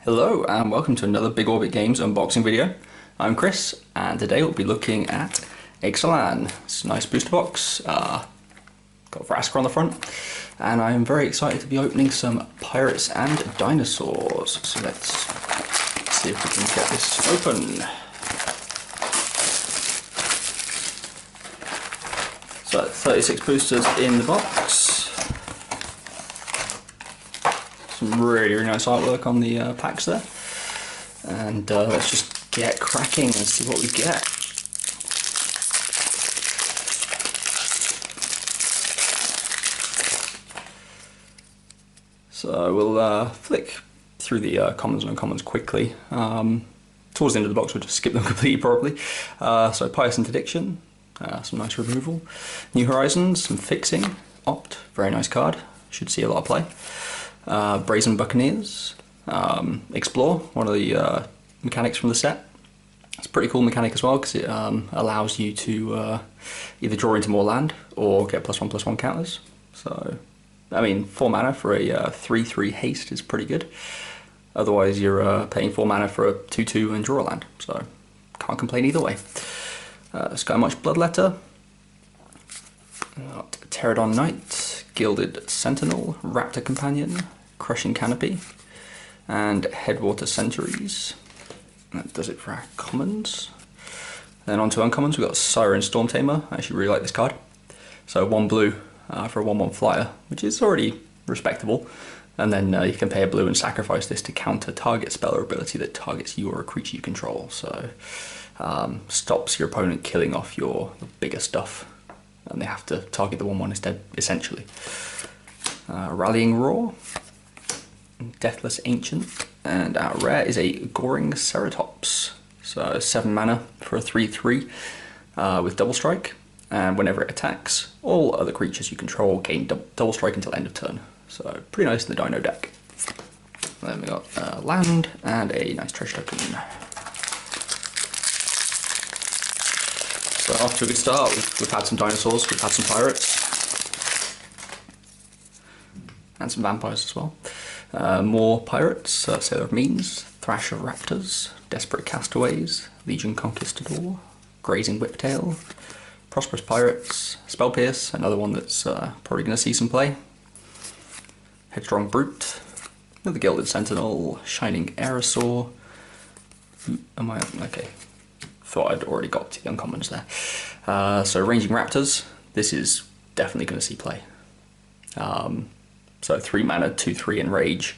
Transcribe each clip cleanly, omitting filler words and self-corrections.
Hello and welcome to another Big Orbit Games unboxing video. I'm Chris and today we'll be looking at Ixalan. It's a nice booster box, got Vraska on the front, and I am very excited to be opening some pirates and dinosaurs. So let's see if we can get this open. So 36 boosters in the box. Some really nice artwork on the packs there, and let's just get cracking and see what we get. So we'll flick through the commons and uncommons quickly. Towards the end of the box we'll just skip them completely probably. So Pious Interdiction, some nice removal. New Horizons, some fixing. Opt, very nice card, should see a lot of play. Brazen Buccaneers, Explore, one of the mechanics from the set. It's a pretty cool mechanic as well because it allows you to either draw into more land or get +1/+1 counters. So, I mean, 4 mana for a 3/3 haste is pretty good. Otherwise, you're paying 4 mana for a 2/2 and draw a land. So, can't complain either way. Skymarch Bloodletter, Pterodon Knight, Gilded Sentinel, Raptor Companion, Crushing Canopy, and Headwater Sentries. That does it for our commons. Then on to uncommons, we've got Siren Stormtamer. I actually really like this card. So 1 blue for a 1/1 flyer, which is already respectable. And then you can pay a blue and sacrifice this to counter target spell or ability that targets you or a creature you control. So stops your opponent killing off your bigger stuff, and they have to target the 1/1 instead, essentially. Rallying Roar, Deathless Ancient, and our rare is a Goring Ceratops. So 7 mana for a 3/3 with double strike, and whenever it attacks, all other creatures you control gain double strike until end of turn. So pretty nice in the Dino deck. Then we got land and a nice treasure token. So off to a good start. We've had some dinosaurs, we've had some pirates, and some vampires as well. More pirates, Sailor of Means, Thrash of Raptors, Desperate Castaways, Legion Conquistador, Grazing Whiptail, Prosperous Pirates, Spell Pierce, another one that's probably going to see some play, Headstrong Brute, another Gilded Sentinel, Shining Aerosaur. Okay. Thought I'd already got to the uncommons there. So Ranging Raptors, this is definitely going to see play. So 3 mana, 2/3 enrage.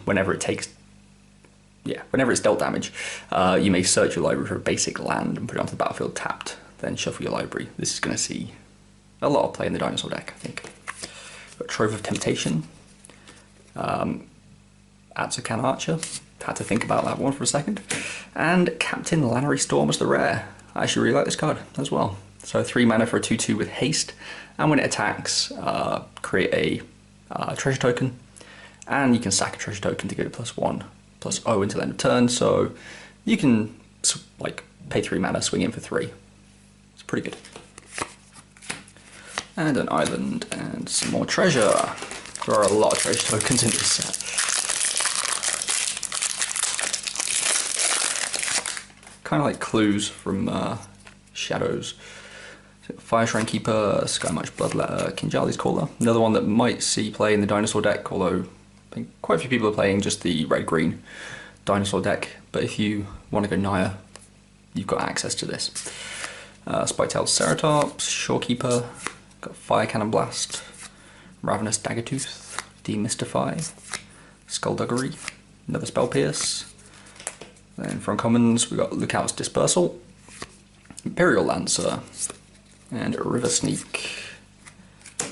Whenever it's dealt damage, you may search your library for a basic land and put it onto the battlefield tapped, then shuffle your library. This is going to see a lot of play in the dinosaur deck, I think. Got Trove of Temptation, Atsukan Archer, had to think about that one for a second, and Captain Lannery Storm as the rare. I actually really like this card as well. So 3 mana for a 2/2 with haste, and when it attacks, create a treasure token, and you can sack a treasure token to get it +1/+0 until end of turn. So you can like pay 3 mana, swing in for 3. It's pretty good. And an island and some more treasure. There are a lot of treasure tokens in this set. Kind of like clues from Shadows. So Fire Shrine Keeper, Skymarch Bloodletter, Kinjali's Caller. Another one that might see play in the dinosaur deck, although I think quite a few people are playing just the red-green dinosaur deck. But if you want to go Naya, you've got access to this. Spiketail Ceratops, Shorekeeper, got Fire Cannon Blast, Ravenous Daggertooth, Demystify, Skullduggery, another Spell Pierce. Then from commons we've got Lookout's Dispersal, Imperial Lancer, and River Sneak.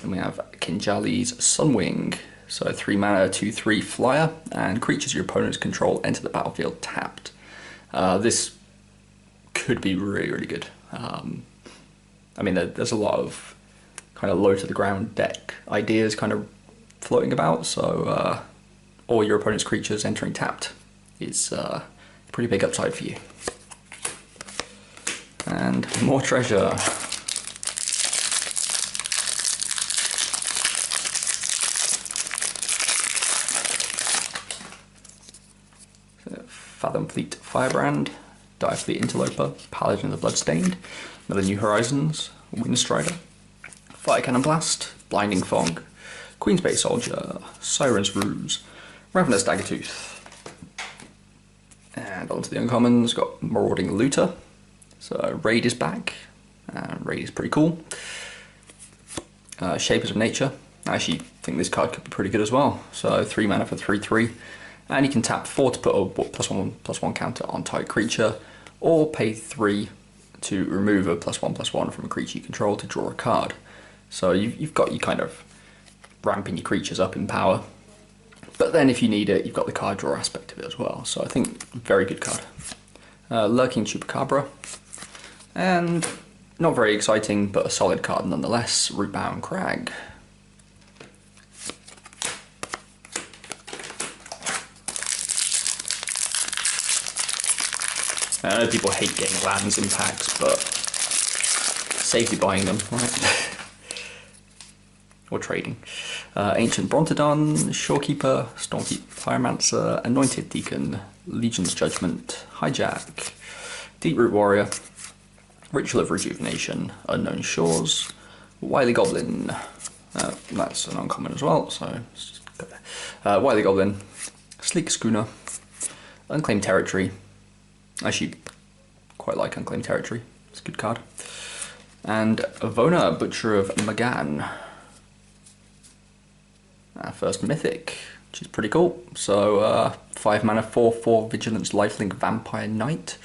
Then we have Kinjali's Sunwing, so 3 mana, 2/3 flyer, and creatures your opponents control enter the battlefield tapped. This could be really, really good. I mean, there's a lot of kind of low to the ground deck ideas kind of floating about, so all your opponent's creatures entering tapped is pretty big upside for you. And more treasure. Fathomfleet Firebrand, Direfleet Interloper, Paladin of the Bloodstained, another New Horizons, Windstrider, Fire Cannon Blast, Blinding Fog, Queensbay Soldier, Siren's Ruse, Ravenous Daggertooth. And onto the uncommons, got Marauding Looter. So Raid is back, and Raid is pretty cool. Shapers of Nature. I actually think this card could be pretty good as well. So 3 mana for 3/3. And you can tap 4 to put a +1/+1 counter on target creature, or pay 3 to remove a +1/+1 from a creature you control to draw a card. So you've got you kind of ramping your creatures up in power. But then if you need it, you've got the card draw aspect of it as well. So I think very good card. Lurking Chupacabra. And not very exciting, but a solid card nonetheless, Rootbound Crag. I know people hate getting lands in packs, but safely buying them, right? Or trading. Ancient Brontodon, Shorekeeper, Stormkeep Pyromancer, Anointed Deacon, Legion's Judgment, Hijack, Deeproot Warrior, Ritual of Rejuvenation, Unknown Shores, Wily Goblin, that's an uncommon as well, so let's just go there. Wily Goblin, Sleek Schooner, Unclaimed Territory. Actually, quite like Unclaimed Territory, it's a good card. And Avona, Butcher of Magan. First Mythic, which is pretty cool. So 5 mana, 4/4 Vigilance Lifelink Vampire Knight.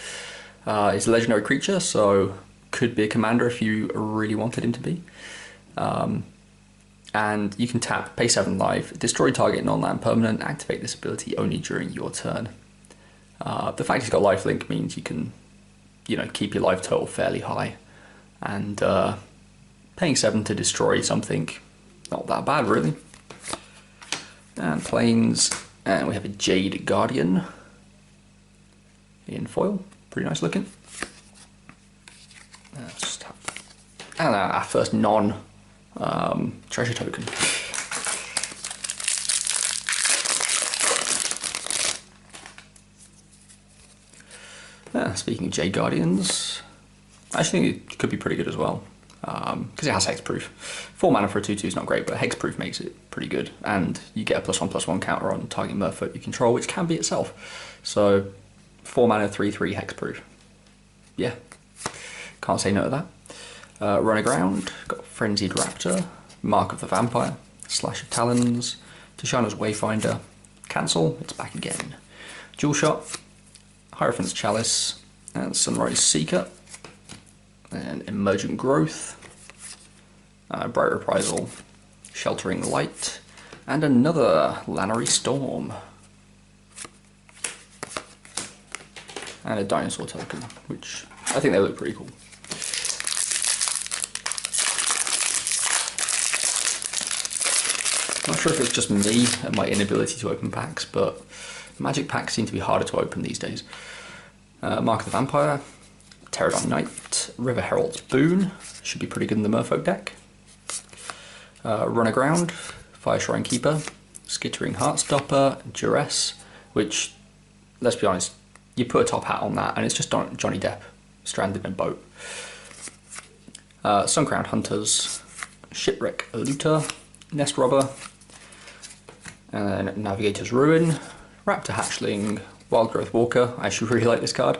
He's a legendary creature, so could be a commander if you really wanted him to be. And you can tap, pay 7 life, destroy target non-land permanent, activate this ability only during your turn. The fact he's got lifelink means you can, keep your life total fairly high. And paying 7 to destroy something, not that bad really. And planes, and we have a Jade Guardian in foil, pretty nice looking. And our first non-treasure token. Speaking of Jade Guardians, I actually think it could be pretty good as well. Because it has hexproof. 4 mana for a 2/2 is not great, but hexproof makes it pretty good. And you get a +1/+1 counter on target Merfolk you control, which can be itself. So 4 mana, 3/3 hexproof. Yeah, can't say no to that. Run aground, got Frenzied Raptor, Mark of the Vampire, Slash of Talons, Tishana's Wayfinder, Cancel, it's back again. Dual Shot, Hierophant's Chalice, and Sunrise Seeker. And Emergent Growth, Bright Reprisal, Sheltering Light, and another Lannery Storm. And a Dinosaur token, which I think they look pretty cool. I'm not sure if it's just me and my inability to open packs, but Magic packs seem to be harder to open these days. Mark of the Vampire, Pterodon Knight, River Herald's Boon, should be pretty good in the Merfolk deck. Run aground, Fire Shrine Keeper, Skittering Heartstopper, Duress, which, let's be honest, you put a top hat on that and it's just Johnny Depp stranded in a boat. Suncrowned Hunters, Shipwreck Looter, Nest Robber, and then Navigator's Ruin, Raptor Hatchling, Wildgrowth Walker. I actually really like this card.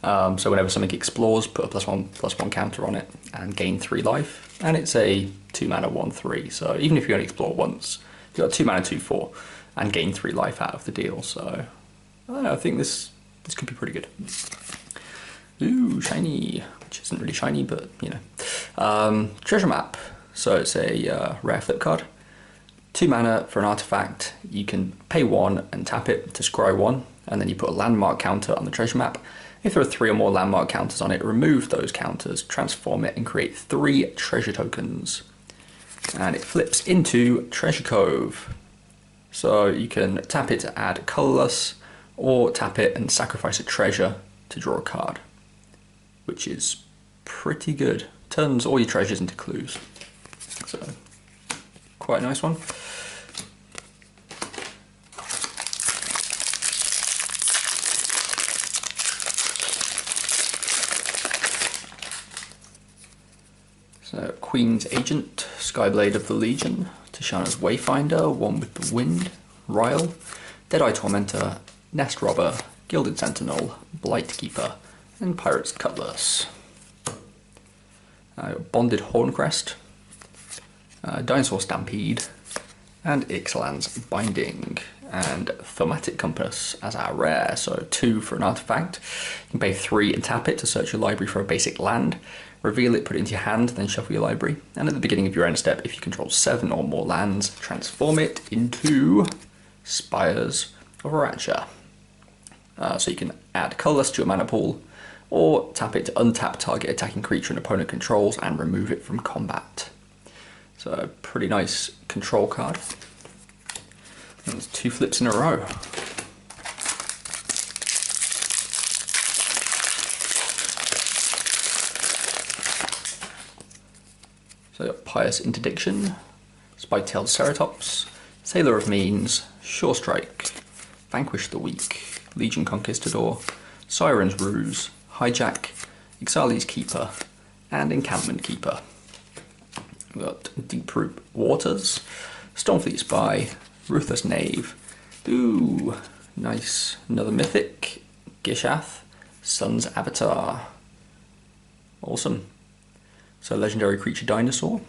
So whenever something explores, put a +1/+1 counter on it and gain 3 life. And it's a 2 mana 1/3. So even if you only explore once, you've got 2 mana 2/4 and gain 3 life out of the deal. So I don't know, I think this could be pretty good. Ooh, shiny, which isn't really shiny, but Treasure Map. So it's a rare flip card. 2 mana for an artifact. You can pay 1 and tap it to scry 1, and then you put a landmark counter on the treasure map. If there are 3 or more landmark counters on it, remove those counters, transform it, and create 3 treasure tokens. And it flips into Treasure Cove. So you can tap it to add colorless, or tap it and sacrifice a treasure to draw a card, which is pretty good. Turns all your treasures into clues. So quite a nice one. So Queen's Agent, Skyblade of the Legion, Tishana's Wayfinder, One with the Wind, Ryle, Deadeye Tormentor, Nest Robber, Gilded Sentinel, Blightkeeper, and Pirate's Cutlass. Bonded Horncrest, Dinosaur Stampede, and Ixalan's Binding, and Thematic Compass as our rare, so 2 for an artifact. You can pay 3 and tap it to search your library for a basic land, reveal it, put it into your hand, then shuffle your library, and at the beginning of your end step, if you control 7 or more lands, transform it into Spires of Aransha. So you can add colourless to your mana pool, or tap it to untap target attacking creature an opponent controls and remove it from combat. So a pretty nice control card. And it's 2 flips in a row. So got Pious Interdiction, Spike-tailed Ceratops, Sailor of Means, Sure Strike, Vanquish the Weak, Legion Conquistador, Siren's Ruse, Hijack, Ixali's Keeper, and Encampment Keeper. We've got Deep Root Waters, Stormfleet Spy, Ruthless Knave, ooh, nice, another Mythic, Gishath, Sun's Avatar, awesome. So Legendary Creature Dinosaur,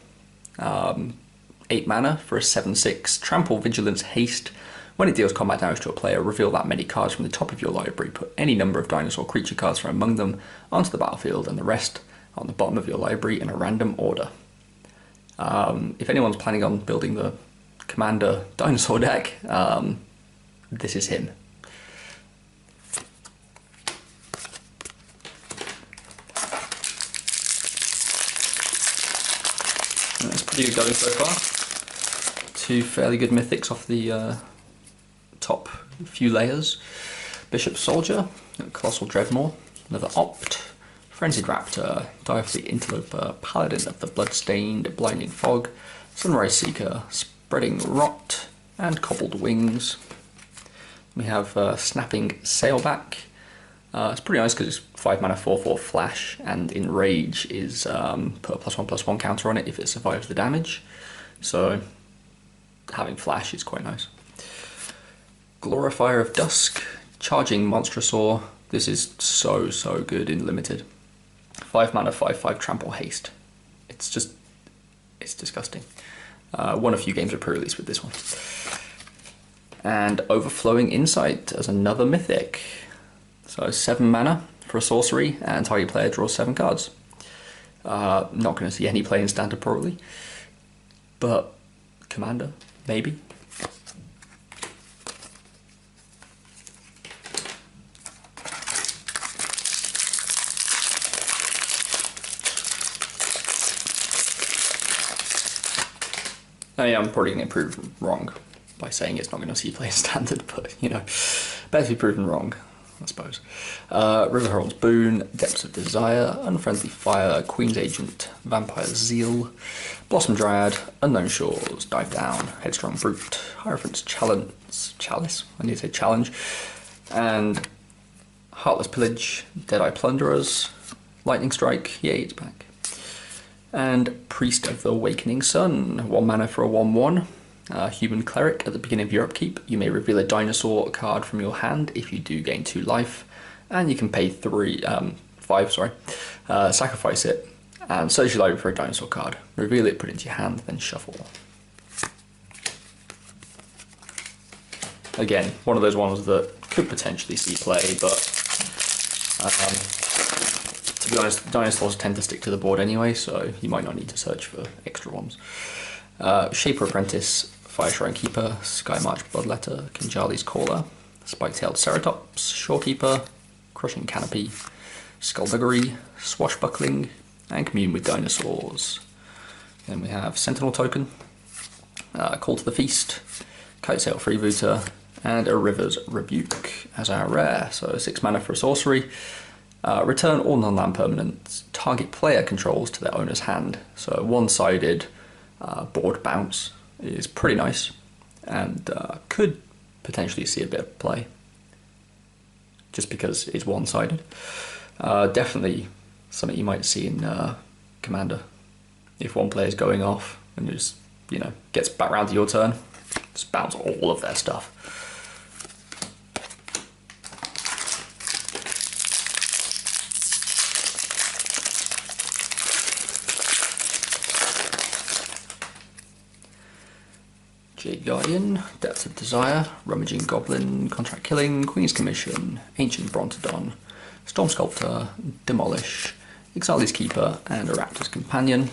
8 mana for a 7/6, Trample, Vigilance, Haste. When it deals combat damage to a player, reveal that many cards from the top of your library, put any number of dinosaur creature cards from among them onto the battlefield and the rest on the bottom of your library in a random order. If anyone's planning on building the Commander dinosaur deck, this is him. That's pretty good going so far. 2 fairly good mythics off the top few layers. Bishop Soldier, Colossal Dreadmore, another Opt, Frenzied Raptor, Direfleet Interloper, Paladin of the Bloodstained, Blinding Fog, Sunrise Seeker, Spreading Rot, and Cobbled Wings. We have Snapping Sailback. It's pretty nice because it's 5 mana 4/4 flash, and Enrage is put a +1/+1 counter on it if it survives the damage. So having flash is quite nice. Glorifier of Dusk, Charging Monstrosaur. This is so good in limited. 5 mana 5/5 Trample Haste. It's disgusting. Won a few games of pre-release with this one. And Overflowing Insight as another mythic. So 7 mana for a sorcery, and target player draws 7 cards. Not going to see any play in Standard probably, but Commander, maybe. I mean, I'm probably going to get proven wrong by saying it's not going to see play in Standard, but, you know, better to be proven wrong, I suppose. River Herald's Boon, Depths of Desire, Unfriendly Fire, Queen's Agent, Vampire Zeal, Blossom Dryad, Unknown Shores, Dive Down, Headstrong Brute, Hierophant's Chalice, I need to say Challenge, and Heartless Pillage, Deadeye Plunderers, Lightning Strike, yay, it's back. And Priest of the Awakening Sun, 1 mana for a 1/1. Human Cleric, at the beginning of your upkeep, you may reveal a dinosaur card from your hand. If you do, gain 2 life, and you can pay 5, sacrifice it, and search your library for a dinosaur card. Reveal it, put it into your hand, then shuffle. Again, one of those ones that could potentially see play, but to be honest, dinosaurs tend to stick to the board anyway, so you might not need to search for extra ones. Shaper Apprentice, Fire Shrine Keeper, Skymarch Bloodletter, Kinjali's Caller, Spike-tailed Ceratops, Shorekeeper, Crushing Canopy, Skullduggery, Swashbuckling, and Commune with Dinosaurs. Then we have Sentinel Token, Call to the Feast, Kitesail Freebooter, and a River's Rebuke as our rare. So 6 mana for a sorcery. Return all non-land permanents target player controls to their owner's hand. So a one-sided board bounce is pretty nice, and could potentially see a bit of play just because it's one-sided. Definitely something you might see in Commander if one player's going off and just, you know, gets back round to your turn, just bounce all of their stuff. Jade Guardian, Depth of Desire, Rummaging Goblin, Contract Killing, Queen's Commission, Ancient Brontodon, Storm Sculptor, Demolish, Ixali's Keeper, and a Raptor's Companion.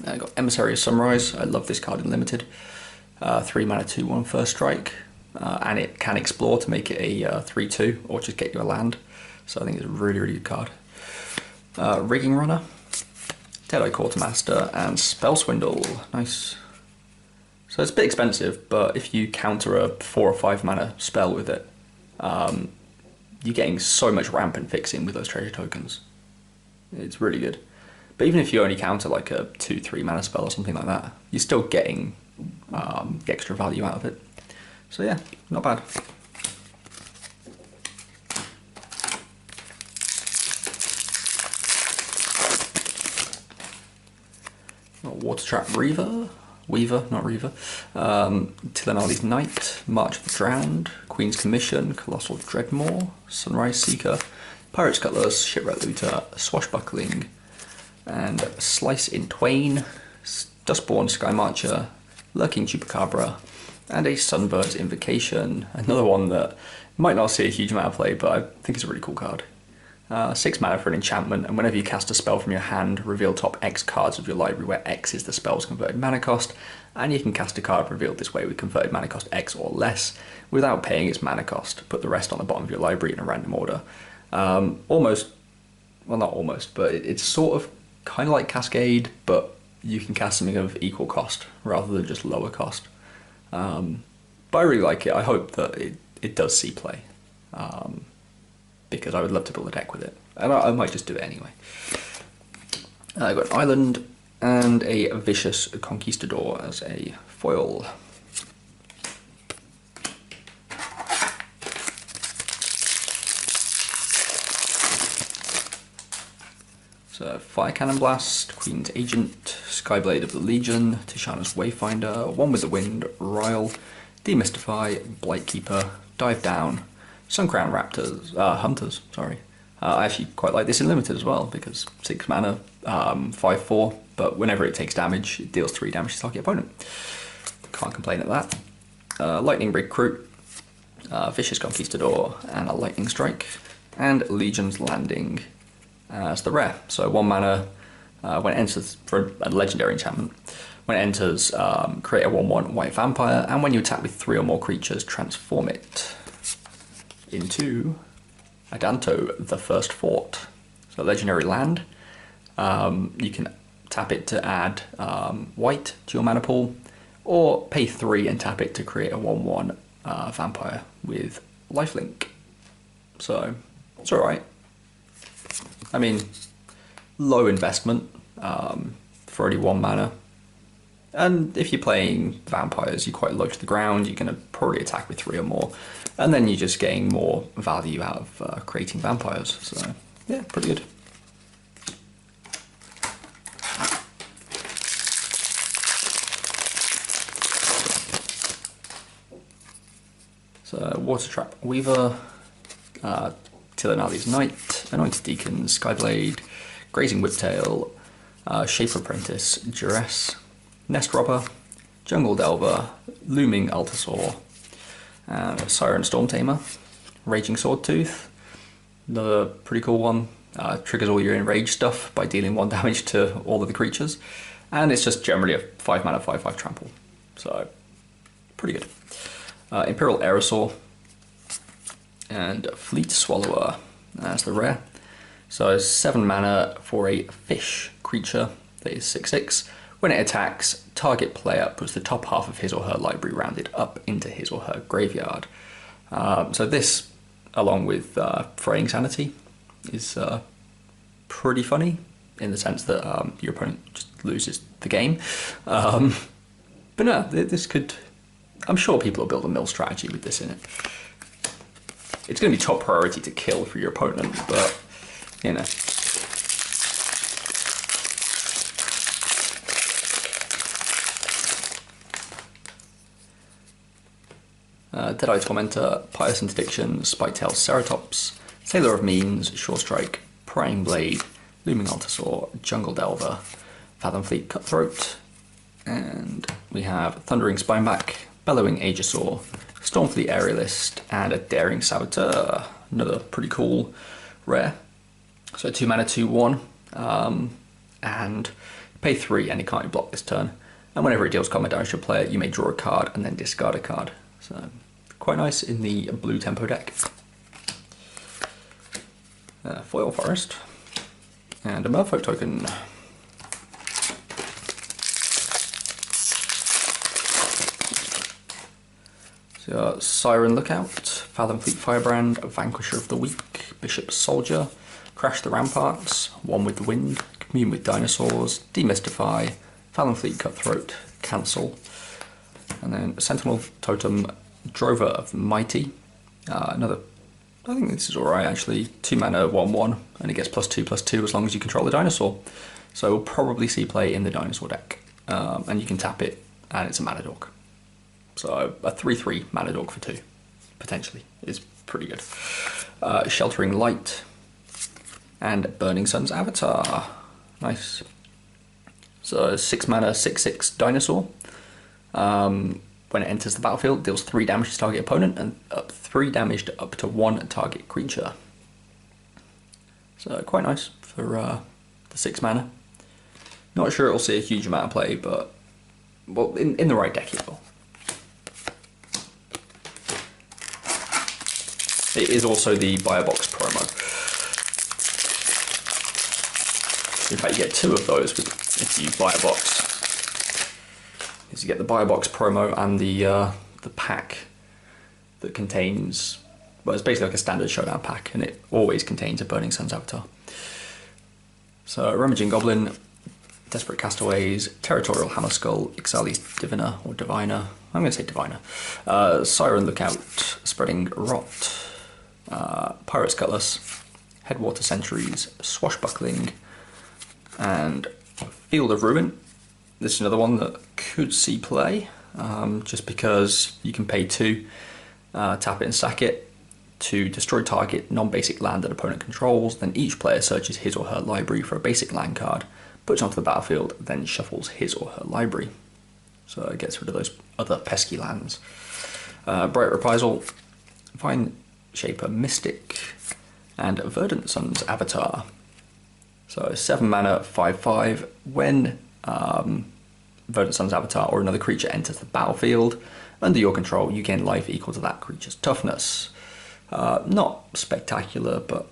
I got Emissary of Sunrise. I love this card in Limited. 3 mana, 2/1 first strike, and it can explore to make it a 3/2 or just get you a land. So I think it's a really, really good card. Rigging Runner, Deadeye Quartermaster, and Spell Swindle. Nice. So it's a bit expensive, but if you counter a 4 or 5 mana spell with it, you're getting so much ramp and fixing with those treasure tokens. It's really good. But even if you only counter like a 2-3 mana spell or something like that, you're still getting extra value out of it. So yeah, not bad. Water Trap Weaver, not Reaver, Tilanali's Knight, March of the Drowned, Queen's Commission, Colossal Dreadmaw, Sunrise Seeker, Pirate's Cutlass, Shipwreck Looter, Swashbuckling, and Slice in Twain, Dustborn Sky Marcher, Lurking Chupacabra, and a Sunbird's Invocation, another one that might not see a huge amount of play, but I think it's a really cool card. 6 mana for an enchantment, and whenever you cast a spell from your hand, reveal top X cards of your library, where X is the spell's converted mana cost, and you can cast a card revealed this way with converted mana cost X or less, without paying its mana cost. Put the rest on the bottom of your library in a random order. Almost, well not almost, but it's sort of kind of like Cascade, but you can cast something of equal cost rather than just lower cost. But I really like it. I hope that it does see play. Because I would love to build a deck with it. And I might just do it anyway. I've got an Island and a Vicious Conquistador as a foil. So Fire Cannon Blast, Queen's Agent, Skyblade of the Legion, Tishana's Wayfinder, One with the Wind, Ryle, Demystify, Blightkeeper, Dive Down, Suncrown Hunters, sorry. I actually quite like this in Limited as well, because 6 mana, 5/4, but whenever it takes damage, it deals 3 damage to target opponent. Can't complain at that. Lightning Recruit, Vicious Conquistador, and a Lightning Strike, and Legion's Landing as the rare. So 1 mana, when it enters, for a legendary enchantment, when it enters, create a 1/1 white vampire, and when you attack with 3 or more creatures, transform it into Adanto, the First Fort. So legendary land. You can tap it to add white to your mana pool, or pay 3 and tap it to create a 1/1 vampire with lifelink. So it's alright. I mean, low investment for only 1 mana. And if you're playing vampires, you're quite low to the ground, you're going to probably attack with 3 or more. And then you're just getting more value out of creating vampires. So, yeah, pretty good. So, Water Trap Weaver, Tilanali's Knight, Anointed Deacon, Skyblade, Grazing Whiptail, Shaper Apprentice, Duress, Nest Robber, Jungle Delver, Looming Altasaur, Siren Storm Tamer, Raging Swordtooth, another pretty cool one. Triggers all your enraged stuff by dealing 1 damage to all of the creatures, and it's just generally a 5 mana 5/5 trample, so pretty good. Imperial Aerosaur and Fleet Swallower as the rare. So 7 mana for a fish creature that is 6/6. When it attacks, target player puts the top half of his or her library rounded up into his or her graveyard. So this, along with Fraying Sanity, is pretty funny in the sense that your opponent just loses the game. But no, this could... I'm sure people will build a mill strategy with this in it. It's going to be top priority to kill for your opponent, but, you know... Deadeye Tormentor, Pious Interdiction, Spiketail Ceratops, Sailor of Means, Shore Strike, Prying Blade, Looming Altasaur, Jungle Delver, Fathomfleet Cutthroat, and we have Thundering Spineback, Bellowing Aegisaur, Stormfleet Aerialist, and a Daring Saboteur. Another pretty cool rare. So 2 mana, 2/1, and pay 3 and it can't be blocked this turn. And whenever it deals combat damage to a player, you may draw a card and then discard a card. So quite nice in the blue tempo deck. Foil Forest, and a Merfolk token. So Siren Lookout, Fathomfleet Firebrand, Vanquisher of the Weak, Bishop Soldier, Crash the Ramparts, One with the Wind, Commune with Dinosaurs, Demystify, Fathomfleet Cutthroat, Cancel, and then Sentinel Totem, Drover of the Mighty. Another, I think this is alright actually, 2 mana, 1/1, and it gets +2/+2 as long as you control the dinosaur. So we'll probably see play in the dinosaur deck, and you can tap it, and it's a mana dork. So a 3/3 mana dork for 2, potentially, is pretty good. Sheltering Light, and Burning Sun's Avatar. Nice. So 6 mana, 6/6 dinosaur. When it enters the battlefield, deals 3 damage to target opponent and up 3 damage to up to 1 target creature. So quite nice for the 6 mana. Not sure it'll see a huge amount of play, but well, in the right deck it will. It is also the Buy a Box promo. In fact, you get 2 of those if you buy a box. Is you get the Buy a Box promo and the pack that contains, well, it's basically like a standard showdown pack, and it always contains a Burning Sun's Avatar. So Rummaging Goblin, Desperate Castaways, Territorial Hammerskull, Ixalis Diviner or Diviner. I'm going to say Diviner. Siren Lookout, Spreading Rot, Pirate's Cutlass, Headwater Sentries, Swashbuckling, and Field of Ruin. This is another one that could see play, just because you can pay 2, tap it and sack it, to destroy target non-basic land that opponent controls, then each player searches his or her library for a basic land card, puts it onto the battlefield, then shuffles his or her library. So it gets rid of those other pesky lands. Bright Reprisal, Vine Shaper Mystic, and Verdant Sun's Avatar. So 7 mana, 5/5. When Verdant Sun's Avatar or another creature enters the battlefield, under your control, you gain life equal to that creature's toughness. Not spectacular, but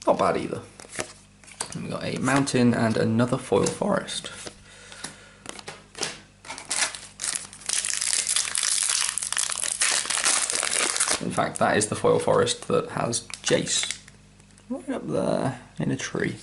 not bad either. And we got a mountain and another foil forest. In fact, that is the foil forest that has Jace right up there in a tree.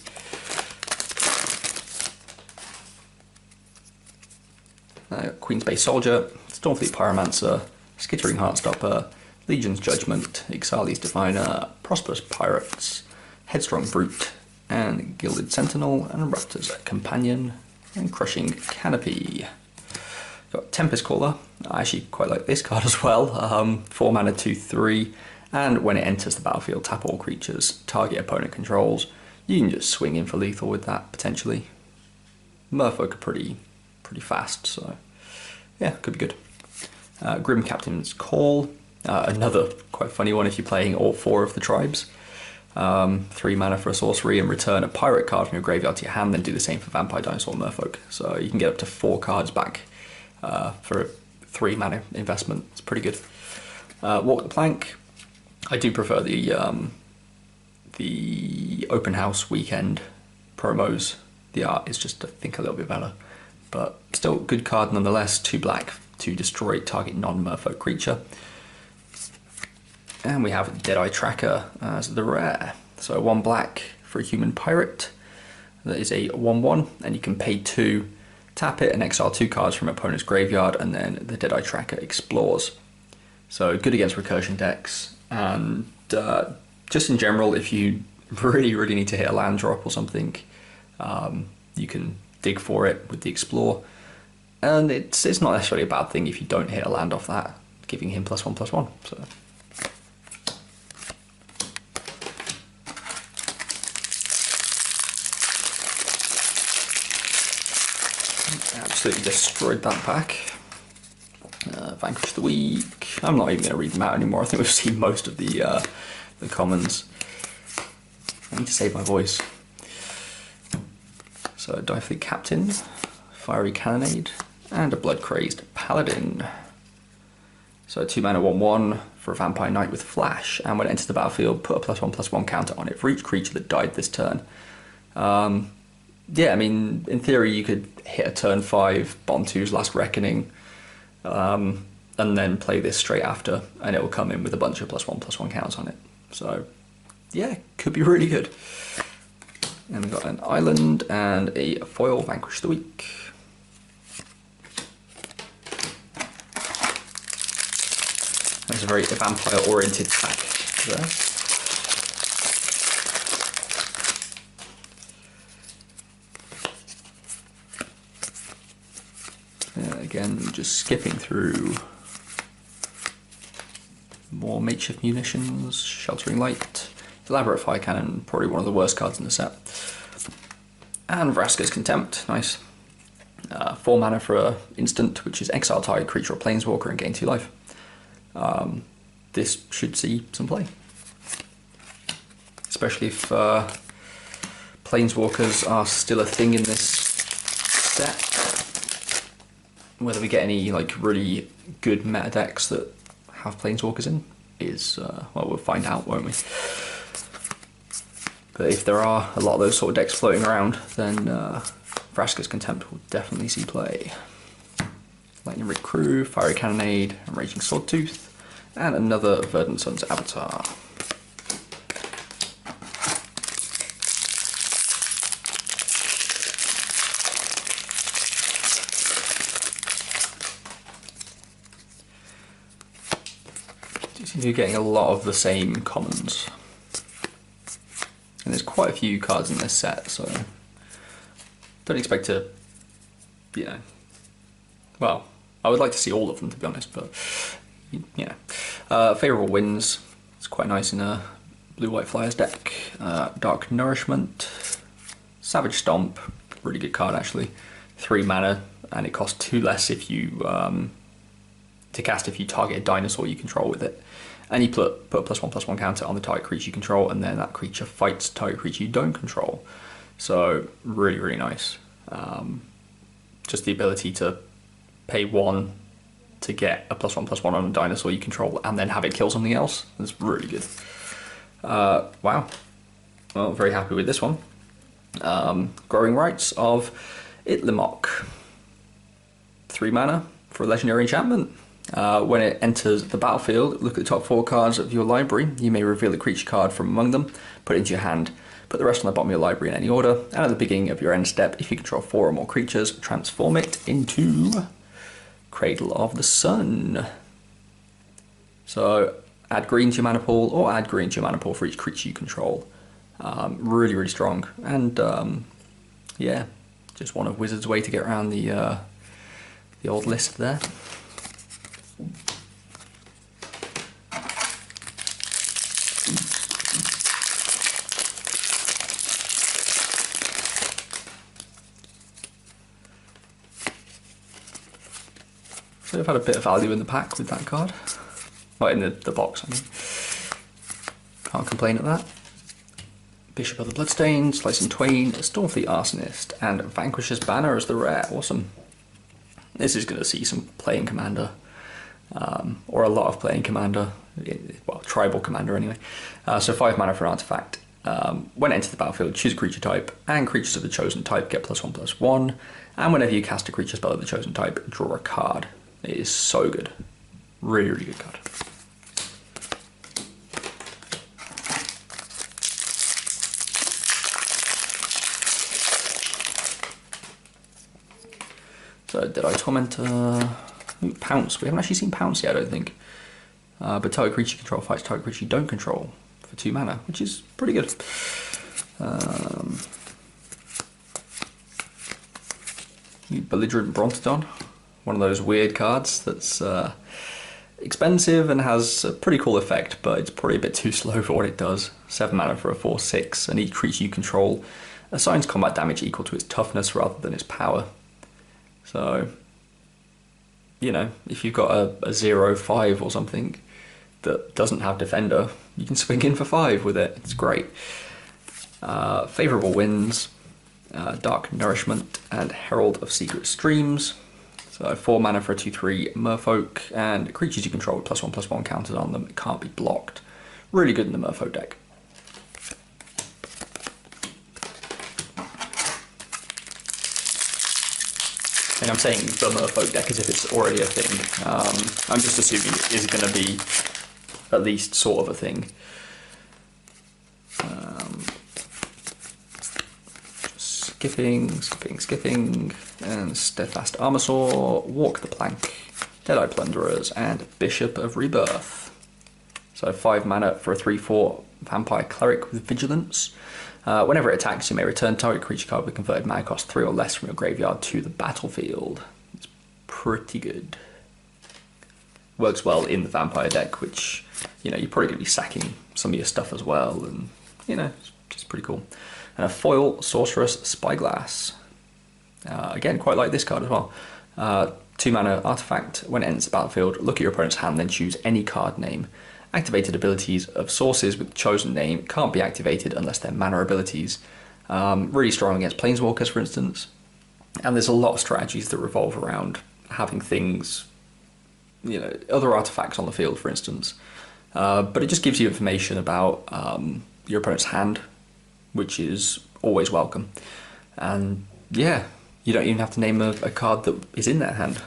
Queensbay Soldier, Stormfleet Pyromancer, Skittering Heartstopper, Legion's Judgment, Ixalis Diviner, Prosperous Pirates, Headstrong Brute, and Gilded Sentinel, and Raptor's Companion, and Crushing Canopy. Got Tempest Caller. I actually quite like this card as well. 4 mana, 2/3, and when it enters the battlefield, tap all creatures target opponent controls. You can just swing in for lethal with that potentially. Merfolk are pretty fast, so yeah, could be good. Grim Captain's Call, another quite funny one if you're playing all 4 of the tribes. 3 mana for a sorcery and return a pirate card from your graveyard to your hand, then do the same for Vampire, Dinosaur, Merfolk. So you can get up to 4 cards back for a 3 mana investment. It's pretty good. Walk the Plank. I do prefer the open house weekend promos. The art is just, I think, a little bit better, but still good card nonetheless. 2 black to destroy target non-Merfolk creature. And we have Deadeye Tracker as the rare. So 1 black for a human pirate. That is a 1/1, and you can pay 2, tap it, and exile 2 cards from opponent's graveyard, and then the Deadeye Tracker explores. So good against recursion decks, and just in general, if you really need to hit a land drop or something, you can dig for it with the Explore. And it's not necessarily a bad thing if you don't hit a land off that. giving him +1/+1. So. Absolutely destroyed that pack. Vanquish the Weak. I'm not even going to read them out anymore. I think we've seen most of the commons. I need to save my voice. So, Diefleet Captain, Fiery Cannonade, and a Blood Crazed Paladin. So, 2-mana 1/1 for a Vampire Knight with Flash, and when it enters the battlefield, put a +1/+1 counter on it for each creature that died this turn. Yeah, I mean, in theory, you could hit a turn 5, bottom 2's Last Reckoning, and then play this straight after, and it will come in with a bunch of +1/+1 counters on it. So, yeah, could be really good. And we've got an island and a foil Vanquish the Weak. That's a very vampire-oriented pack there. Again, just skipping through more Makeshift Munitions, Sheltering Light, Elaborate Fire Cannon, probably one of the worst cards in the set, and Vraska's Contempt, nice. 4 mana for an instant, which is exile target creature or planeswalker and gain 2 life. This should see some play, especially if planeswalkers are still a thing in this set. Whether we get any like really good meta decks that have planeswalkers in is, well, we'll find out, won't we? But if there are a lot of those sort of decks floating around, then Vraska's Contempt will definitely see play. Lightning Rig Crew, Fiery Cannonade, and Raging Swordtooth, and another Verdant Sun's Avatar. You're getting a lot of the same commons, and there's quite a few cards in this set, so don't expect to, you know, well, I would like to see all of them, to be honest, but yeah. Favourable Winds, it's quite nice in a Blue-White Flyers deck. Dark Nourishment, Savage Stomp, really good card actually, 3 mana, and it costs 2 less if you to cast if you target a dinosaur you control with it. And you put a +1/+1 counter on the target creature you control, and then that creature fights target creature you don't control. So really, really nice. Just the ability to pay 1 to get a +1/+1 on a dinosaur you control, and then have it kill something else. That's really good. Wow. Well, very happy with this one. Growing Rites of Itlimoc. 3 mana for a legendary enchantment. When it enters the battlefield, look at the top 4 cards of your library. You may reveal a creature card from among them, put it into your hand, put the rest on the bottom of your library in any order, and at the beginning of your end step, if you control 4 or more creatures, transform it into Cradle of the Sun. So add green to your mana pool, or add green to your mana pool for each creature you control. Really, really strong. And yeah, just one of Wizard's way to get around the old list there. So I've had a bit of value in the pack with that card. Well, in the box, I mean. Can't complain at that. Bishop of the Bloodstained, Slice in Twain, Stormfleet Arsonist, and Vanquisher's Banner as the rare. Awesome. This is going to see some play in Commander, or a lot of play in Commander, well, Tribal Commander anyway. So 5 mana for an artifact. When it enters the battlefield, choose a creature type, and creatures of the chosen type get +1/+1, and whenever you cast a creature spell of the chosen type, draw a card. It is so good. Really, really good card. So Deadeye Tormentor, Pounce. We haven't actually seen Pounce yet, I don't think. But target creature you control fights target creature you don't control for 2 mana, which is pretty good. Belligerent Brontodon, one of those weird cards that's expensive and has a pretty cool effect, but it's probably a bit too slow for what it does. 7 mana for a 4/6, and each creature you control assigns combat damage equal to its toughness rather than its power. So, you know, if you've got a 0/5 or something that doesn't have Defender, you can swing in for 5 with it. It's great. Favourable Winds, Dark Nourishment, and Herald of Secret Streams. So 4 mana for a 2/3 Merfolk, and creatures you control with +1/+1 counters on them. It can't be blocked. Really good in the Merfolk deck. And I'm saying the Merfolk deck as if it's already a thing. I'm just assuming it is going to be at least sort of a thing. Skipping, and Steadfast Armasaur, Walk the Plank, Deadeye Plunderers, and Bishop of Rebirth. So 5 mana for a 3/4 Vampire Cleric with Vigilance. Whenever it attacks, you may return target creature card with converted mana cost 3 or less from your graveyard to the battlefield. It's pretty good. Works well in the Vampire deck, which, you know, you're probably going to be sacking some of your stuff as well, and, you know, it's just pretty cool. And a foil Sorceress Spyglass. Again, quite like this card as well. 2 mana artifact. When it enters the battlefield, look at your opponent's hand, then choose any card name. Activated abilities of sources with the chosen name can't be activated unless they're mana abilities. Really strong against Planeswalkers, for instance. And there's a lot of strategies that revolve around having things, you know, other artifacts on the field, for instance. But it just gives you information about your opponent's hand, which is always welcome. And yeah, you don't even have to name a card that is in their hand.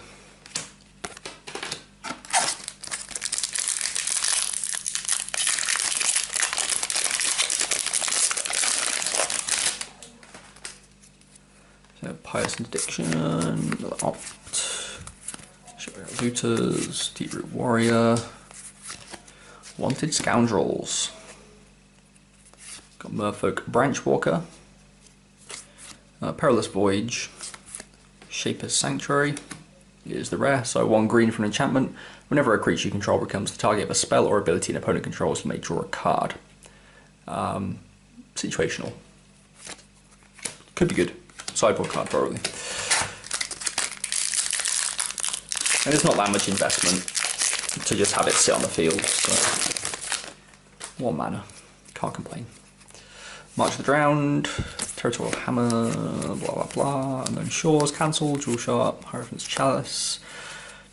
So Pious Interdiction, Opt, Looters, Deep-Root Warrior, Wanted Scoundrels. Got Merfolk Branchwalker, Perilous Voyage, Shaper's Sanctuary is the rare, so 1 green for an enchantment. Whenever a creature you control becomes the target of a spell or ability an opponent controls, you may draw a card. Situational. Could be good. Sideboard card, probably. And it's not that much investment to just have it sit on the field, so 1 mana. Can't complain. March of the Drowned, Territorial Hammer, blah blah blah, Unknown Shores, Cancel, Jewel Sharp, Hierophant's Chalice,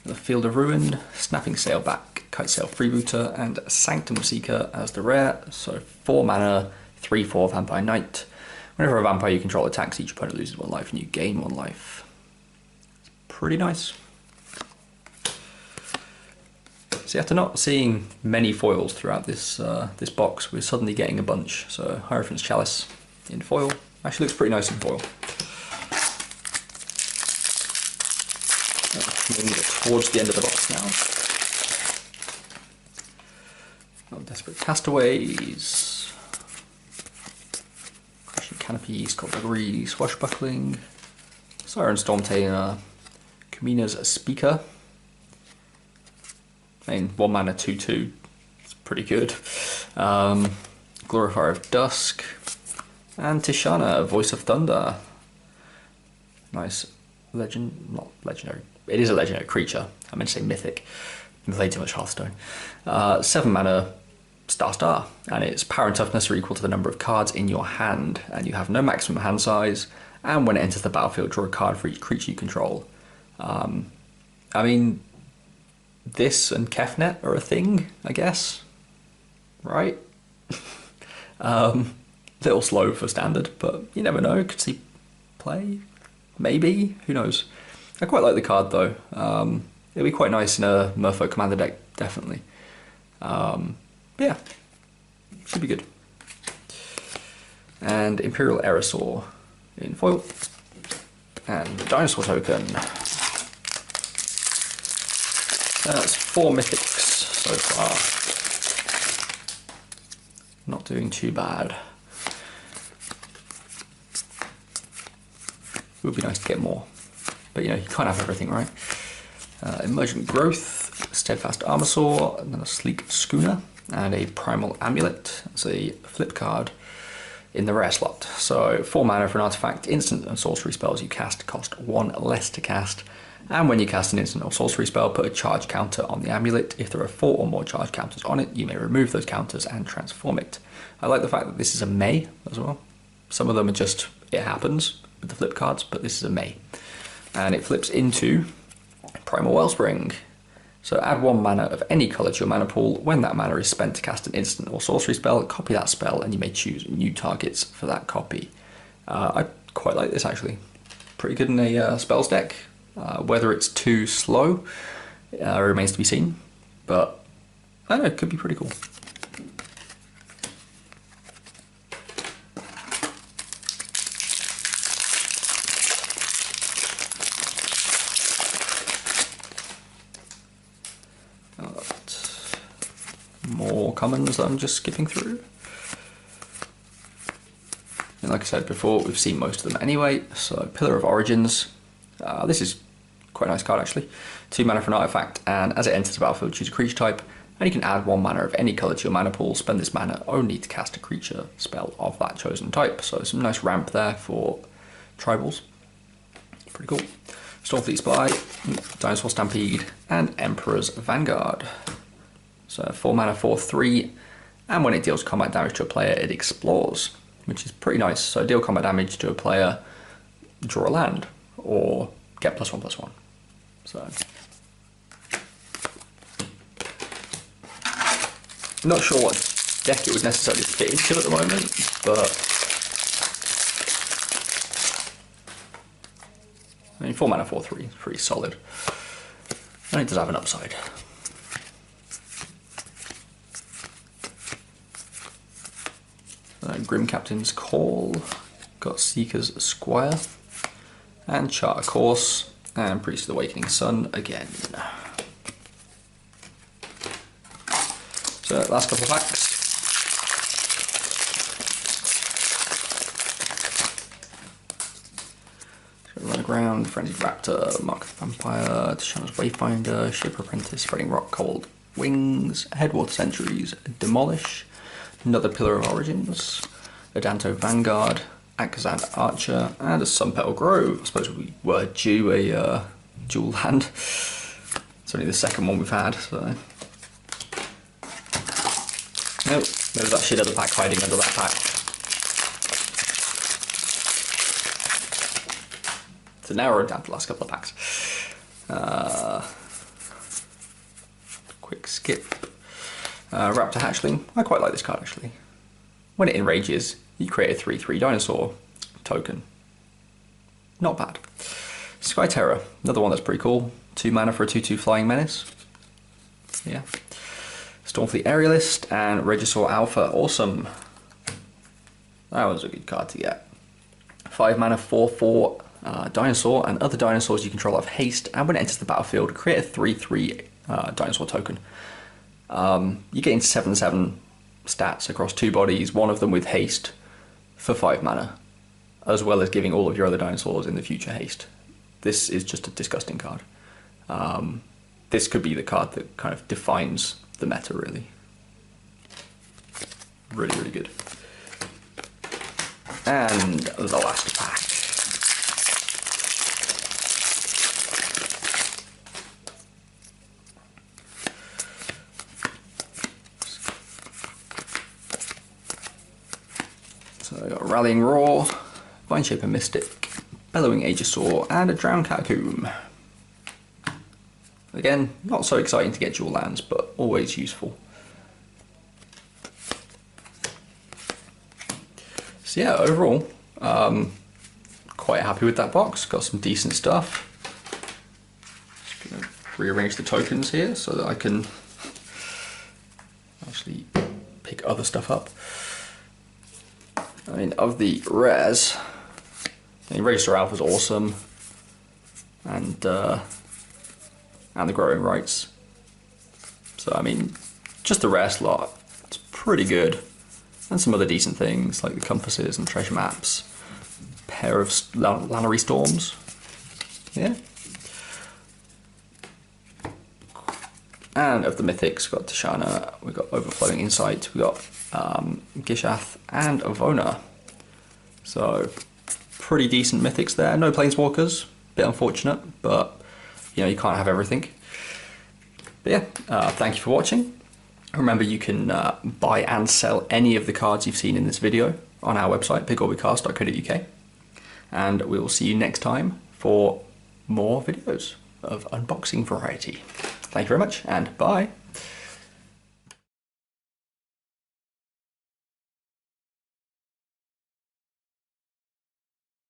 the Field of Ruin, Snapping Sailback, Kitesail Freebooter, and Sanctum Seeker as the rare. So 4 mana, 3/4 Vampire Knight. Whenever a vampire you control attacks, each opponent loses 1 life and you gain 1 life. Pretty nice. So after not seeing many foils throughout this this box, we're suddenly getting a bunch. So Hierophant's Chalice in foil. Actually looks pretty nice in foil. Moving towards the end of the box now. Desperate Castaways. Crushing Canopy, Skullduggery, Swashbuckling, Siren Storm Tamer, Kumina's Speaker. I mean, 1 mana 2/2, it's pretty good. Glorifier of Dusk, and Tishana, Voice of Thunder. Nice not legendary. It is a legendary creature. I meant to say mythic. I played too much Hearthstone. 7 mana, Star, and its power and toughness are equal to the number of cards in your hand, and you have no maximum hand size. And when it enters the battlefield, draw a card for each creature you control. I mean, this and Kefnet are a thing, I guess, right? Little slow for standard, but you never know. Could see play, maybe. Who knows? I quite like the card though. It'll be quite nice in a Merfolk Commander deck, definitely. Yeah, should be good. And Imperial Aerosaur in foil, and the Dinosaur token. That's 4 mythics so far. Not doing too bad. Would be nice to get more, but you know, you can't have everything, right? Emergent Growth, Steadfast Armor Saw, and then a Sleek Schooner, and a Primal Amulet. It's a flip card in the rare slot. So 4 mana for an artifact, instant and sorcery spells you cast cost 1 less to cast, and when you cast an instant or sorcery spell, put a charge counter on the amulet. If there are 4 or more charge counters on it, you may remove those counters and transform it. I like the fact that this is a may as well. Some of them are just, it happens with the flip cards, but this is a may. And it flips into Primal Wellspring. So add 1 mana of any colour to your mana pool. When that mana is spent to cast an instant or sorcery spell, copy that spell and you may choose new targets for that copy. I quite like this actually. Pretty good in a spells deck. Whether it's too slow remains to be seen, but I don't know, it could be pretty cool. More commons that I'm just skipping through. And like I said before, we've seen most of them anyway. So Pillar of Origins. This is quite a nice card actually. 2 mana for an artifact, and as it enters the battlefield, choose a creature type, and you can add 1 mana of any colour to your mana pool. Spend this mana only to cast a creature spell of that chosen type. So some nice ramp there for tribals. Pretty cool. Stormfleet Spy, Dinosaur Stampede, and Emperor's Vanguard. So 4 mana, 4/3, and when it deals combat damage to a player, it explores, which is pretty nice. So deal combat damage to a player, draw a land, or get +1/+1. So not sure what deck it would necessarily fit into at the moment, but I mean 4 mana, 4/3 is pretty solid, and it does have an upside. Grim Captain's Call, got Seeker's Squire, and Charter Course, and Priest of the Awakening Sun again. So last couple of packs. So Run Aground, Frenzied Raptor, Mark of the Vampire, Tashana's Wayfinder, Shipper Apprentice, Spreading Rock, Cold Wings, Headwater Sentries, Demolish, another Pillar of Origins, Adanto Vanguard, Akazan Archer, and a Sunpetal Grove. I suppose we were due a dual land. It's only the second one we've had, so. Nope, there's actually another pack hiding under that pack. So now we're down to the last couple of packs. Quick skip. Raptor Hatchling. I quite like this card actually. When it enrages, you create a 3/3 dinosaur token. Not bad. Sky Terror, another one that's pretty cool. 2 mana for a 2/2 Flying Menace. Yeah. Stormfleet Aerialist and Regisaur Alpha, awesome. That was a good card to get. 5 mana, 4/4 dinosaur, and other dinosaurs you control have haste, and when it enters the battlefield, create a 3/3 dinosaur token. You gain 7/7 stats across 2 bodies, one of them with haste for 5 mana, as well as giving all of your other dinosaurs in the future haste. This is just a disgusting card. This could be the card that kind of defines the meta, really. Really, really good. And the last pack. So I got Rallying Roar, Vineshaper Mystic, Bellowing Aegisaur, and a Drowned Catacomb. Again, not so exciting to get dual lands, but always useful. So yeah, overall, quite happy with that box. Got some decent stuff. Just gonna rearrange the tokens here so that I can actually pick other stuff up. I mean, of the rares, I mean, Regisaur Alpha is awesome, and the Growing Rights. So I mean, just the rare slot, it's pretty good. And some other decent things like the compasses and treasure maps. Pair of Lannery Storms. Yeah. And of the mythics, we've got Tishana, we've got Overflowing Insight, we've got Gishath and Avona. So pretty decent mythics there. No Planeswalkers, bit unfortunate, but you know, you can't have everything. But yeah, thank you for watching. Remember, you can buy and sell any of the cards you've seen in this video on our website, bigorbitcast.co.uk. And we will see you next time for more videos of unboxing variety. Thank you very much, and bye.